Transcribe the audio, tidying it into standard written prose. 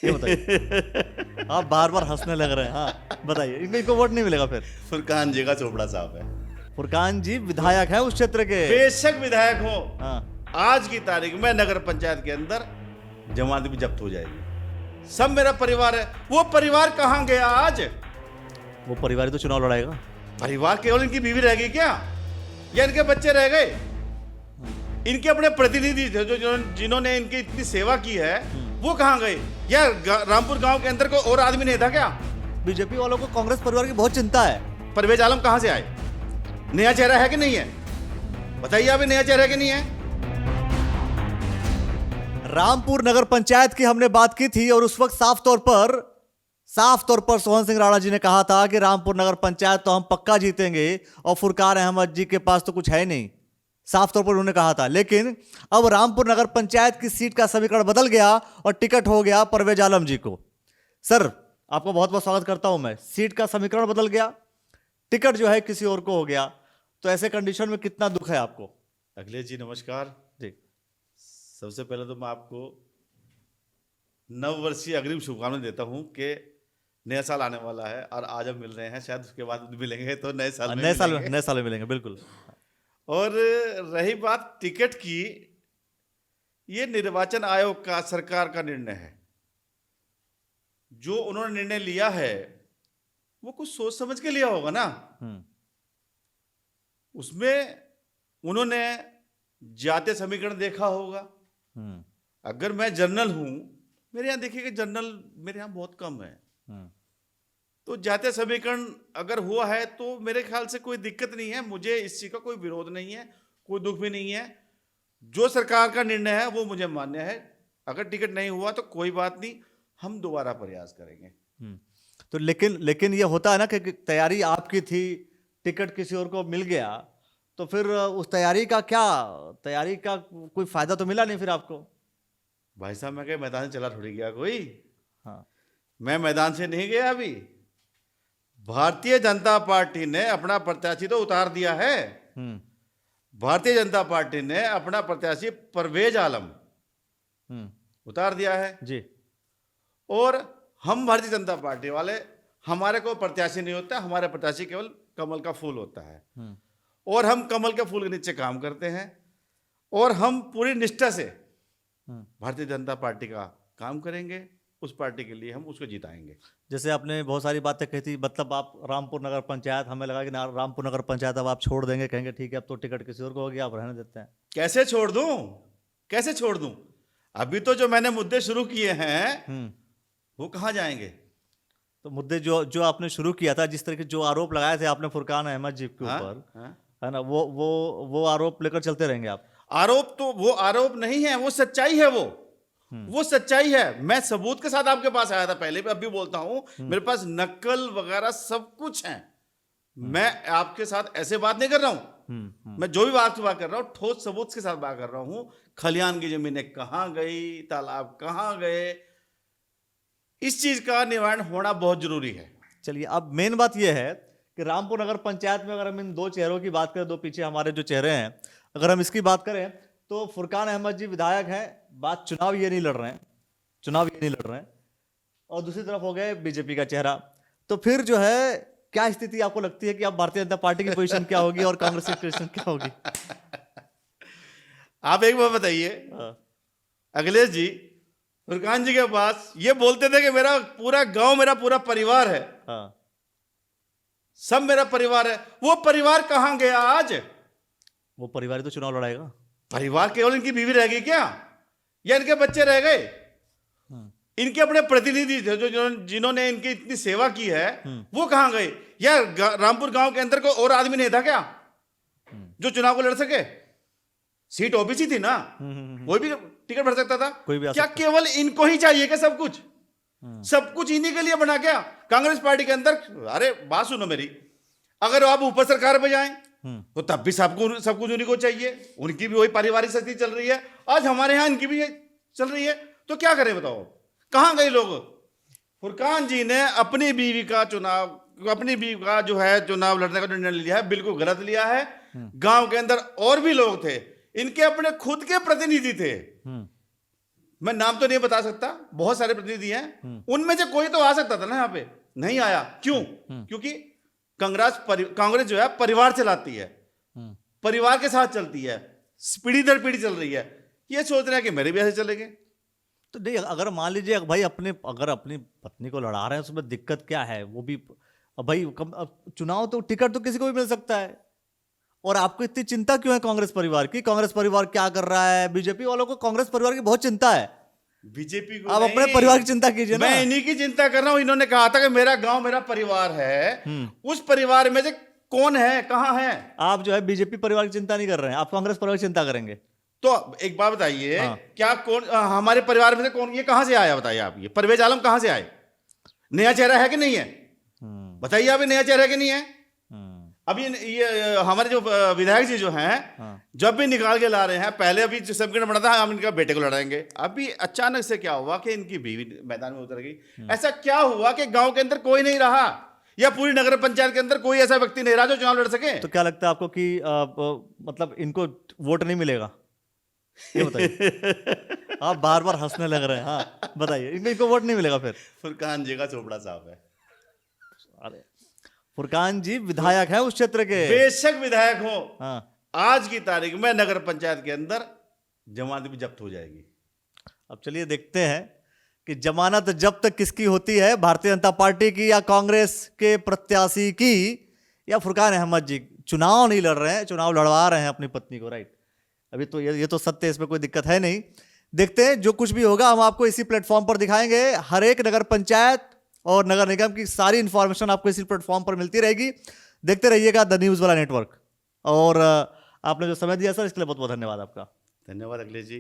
ये बताइए। आप बार बार हंसने लग रहे हैं। हाँ बताइए, इनको वोट नहीं मिलेगा फिर? फुरकान जी का चोपड़ा साहब है। फुरकान जी विधायक है उस क्षेत्र के। बेशक विधायक हो, हाँ, आज की तारीख में नगर पंचायत के अंदर जमानत भी जब्त हो जाएगी। सब मेरा परिवार है। वो परिवार कहाँ गया आज? वो परिवार ही तो चुनाव लड़ाएगा। परिवार केवल इनकी बीवी रह गई क्या, या इनके बच्चे रह गए? इनके अपने प्रतिनिधि थे जो जिन्होंने इनकी इतनी सेवा की है, वो कहाँ गए? या रामपुर गांव के अंदर कोई और आदमी नहीं था क्या? बीजेपी वालों को कांग्रेस परिवार की बहुत चिंता है। परवेज आलम कहाँ से आए? नया चेहरा है कि नहीं है? बताइए, अभी नया चेहरा है कि नहीं है? रामपुर नगर पंचायत की हमने बात की थी और उस वक्त साफ तौर पर सोहन सिंह राणा जी ने कहा था कि रामपुर नगर पंचायत तो हम पक्का जीतेंगे और फुरकान अहमद जी के पास तो कुछ है नहीं। साफ तौर पर उन्होंने कहा था। लेकिन अब रामपुर नगर पंचायत की सीट का समीकरण बदल गया और टिकट हो गया परवेज आलम जी को। सर, आपका बहुत बहुत स्वागत करता हूं मैं। सीट का समीकरण बदल गया, टिकट जो है किसी और को हो गया, तो ऐसे कंडीशन में कितना दुख है आपको? अखिलेश जी नमस्कार जी। सबसे पहले तो मैं आपको नववर्षीय अग्रिम शुभकामनाएं देता हूं कि नया साल आने वाला है और आज हम मिल रहे हैं, शायद उसके बाद मिलेंगे तो नए साल में मिलेंगे। नए साल में मिलेंगे, बिल्कुल। और रही बात टिकट की, ये निर्वाचन आयोग का, सरकार का निर्णय है। जो उन्होंने निर्णय लिया है वो कुछ सोच समझ के लिया होगा ना। उसमें उन्होंने जातीय समीकरण देखा होगा। अगर मैं जनरल हूं, मेरे यहां देखिए कि जनरल मेरे यहां बहुत कम है, तो जातीय समीकरण अगर हुआ है तो मेरे ख्याल से कोई दिक्कत नहीं है। मुझे इस चीज का कोई विरोध नहीं है, कोई दुख भी नहीं है। जो सरकार का निर्णय है वो मुझे मान्य है। अगर टिकट नहीं हुआ तो कोई बात नहीं, हम दोबारा प्रयास करेंगे। तो लेकिन ये होता है ना कि तैयारी आपकी थी, टिकट किसी और को मिल गया, तो फिर उस तैयारी का कोई फायदा तो मिला नहीं फिर आपको? भाई साहब, मैं क्या मैदान से चला थोड़ी गया कोई? हाँ। मैं मैदान से नहीं गया। अभी भारतीय जनता पार्टी ने अपना प्रत्याशी तो उतार दिया है। भारतीय जनता पार्टी ने अपना प्रत्याशी परवेज आलम उतार दिया है जी। और हम भारतीय जनता पार्टी वाले, हमारे को प्रत्याशी नहीं होता, हमारे प्रत्याशी केवल कमल का फूल होता है। और हम कमल के फूल के नीचे काम करते हैं और हम पूरी निष्ठा से भारतीय जनता पार्टी का काम करेंगे। उस पार्टी के लिए हम उसको जिताएंगे। जैसे आपने बहुत सारी बातें कही थी, मतलब आप रामपुर नगर पंचायत, हमें लगा कि रामपुर नगर पंचायत अब आप छोड़ देंगे, कहेंगे ठीक है अब तो टिकट किसी और को हो गया, आप रहने देते हैं। कैसे छोड़ दूं? कैसे छोड़ दूं? अभी तो जो मैंने मुद्दे शुरू किए हैं वो कहाँ जाएंगे? तो मुद्दे जो आपने शुरू किया था, जिस तरह के जो आरोप लगाए थे आपने फुरकान अहमद जी के ऊपर, है ना, वो आरोप लेकर चलते रहेंगे आप? आरोप तो वो आरोप नहीं है, वो सच्चाई है। वो सच्चाई है। मैं सबूत के साथ आपके पास आया था पहले भी, अब भी बोलता हूं, मेरे पास नकल वगैरह सब कुछ है। मैं आपके साथ ऐसे बात नहीं कर रहा हूं। मैं जो भी बात कर रहा हूं, ठोस सबूत के साथ बात कर रहा हूं। खलियान की जमीनें कहां गई, तालाब कहां गए, इस चीज का निवारण होना बहुत जरूरी है। चलिए, अब मेन बात यह है कि रामपुर नगर पंचायत में अगर हम इन दो चेहरों की बात करें, दो पीछे हमारे जो चेहरे हैं, अगर हम इसकी बात करें तो फुरकान अहमद जी विधायक हैं, बात चुनाव ये नहीं लड़ रहे हैं, और दूसरी तरफ हो गए बीजेपी का चेहरा। तो फिर जो है क्या स्थिति आपको लगती है कि अब भारतीय जनता पार्टी की पोजीशन क्या होगी और कांग्रेस की पोजीशन क्या होगी? आप एक बात बताइए अखिलेश जी, फुरकान जी के पास ये बोलते थे कि मेरा पूरा गांव, मेरा पूरा परिवार है। सब मेरा परिवार है। वो परिवार कहां गया आज? वो परिवार ही तो चुनाव लड़ाएगा। परिवार केवल इनकी बीवी रह गई क्या, या इनके बच्चे रह गए? इनके अपने प्रतिनिधि थे जो जिन्होंने इनकी इतनी सेवा की है, वो कहां गए? या रामपुर गांव के अंदर कोई और आदमी नहीं था क्या जो चुनाव को लड़ सके? सीट ओबीसी थी ना, कोई भी टिकट भर सकता था। कोई भी क्या केवल इनको ही चाहिए क्या सब कुछ? सब कुछ इन्हीं के लिए बना क्या कांग्रेस पार्टी के अंदर? अरे बात सुनो मेरी, अगर आप ऊपर सरकार पे जाएं तो तब भी सब कुछ उन्हीं को चाहिए। उनकी भी वही पारिवारिक स्थिति चल रही है, आज हमारे यहां इनकी भी चल रही है। तो क्या करें बताओ, कहां गए लोग? फुरकान जी ने अपनी बीवी का जो है चुनाव लड़ने का निर्णय लिया है, बिल्कुल गलत लिया है। गांव के अंदर और भी लोग थे, इनके अपने खुद के प्रतिनिधि थे। मैं नाम तो नहीं बता सकता, बहुत सारे प्रतिनिधि हैं, उनमें से कोई तो आ सकता था ना यहाँ पे, नहीं आया। क्यों? क्योंकि कांग्रेस जो है परिवार चलाती है, परिवार के साथ चलती है, पीढ़ी दर पीढ़ी चल रही है। ये सोच रहे हैं कि मेरे भी ऐसे चलेंगे। तो नहीं, अगर मान लीजिए भाई अगर अपनी पत्नी को लड़ा रहे हैं उसमें दिक्कत क्या है? वो भी अब भाई अब चुनाव तो टिकट तो किसी को भी मिल सकता है। और आपको इतनी चिंता क्यों है कांग्रेस परिवार की? कांग्रेस परिवार क्या कर रहा है? बीजेपी वालों को कांग्रेस परिवार की बहुत चिंता है। बीजेपी को आप अपने परिवार की चिंता कीजिए ना। मैं इन्हीं की चिंता कर रहा हूं। इन्होंने कहा था कि मेरा गांव मेरा परिवार है, उस परिवार में से कौन है, कहां है? आप जो है बीजेपी परिवार की चिंता नहीं कर रहे हैं, आप कांग्रेस परिवार की चिंता करेंगे। तो एक बात बताइए, हाँ। क्या कौन हमारे परिवार में से कौन, ये कहां से आया बताइए आप? ये परवेज आलम कहां से आए? नया चेहरा है कि नहीं है? बताइए आप, नया चेहरा है कि नहीं है? अभी ये हमारे जो विधायक जी जो हैं, जब भी निकाल के ला रहे हैं, पहले अभी जो संगठन बना था हम इनका बेटे को लड़ाएंगे, अभी अचानक से क्या हुआ कि इनकी बीवी मैदान में उतर गई। ऐसा क्या हुआ कि गांव के अंदर कोई नहीं रहा, या पूरी नगर पंचायत के अंदर कोई ऐसा व्यक्ति नहीं रहा जो चुनाव लड़ सके? तो क्या लगता है आपको कि मतलब इनको वोट नहीं मिलेगा? ये बताइए। आप बार बार हंसने लग रहे हैं। हाँ बताइए, इनको वोट नहीं मिलेगा फिर? फुरकान जी का चोपड़ा साहब है। अरे फुरकान जी विधायक है उस क्षेत्र के। बेशक विधायक हो, हाँ। आज की तारीख में नगर पंचायत के अंदर जमानत भी जब्त हो जाएगी। अब चलिए देखते हैं कि जमानत जब्त किसकी होती है, भारतीय जनता पार्टी की या कांग्रेस के प्रत्याशी की, या फुरकान अहमद जी चुनाव नहीं लड़ रहे हैं, चुनाव लड़वा रहे हैं अपनी पत्नी को। राइट, अभी तो ये तो सत्य है, इसमें कोई दिक्कत है नहीं। देखते हैं, जो कुछ भी होगा हम आपको इसी प्लेटफॉर्म पर दिखाएंगे। हर एक नगर पंचायत और नगर निगम की सारी इंफॉर्मेशन आपको इसी प्लेटफॉर्म पर मिलती रहेगी। देखते रहिएगा द न्यूज़ वाला नेटवर्क। और आपने जो समय दिया सर, इसके लिए बहुत बहुत धन्यवाद आपका। धन्यवाद अखिलेश जी।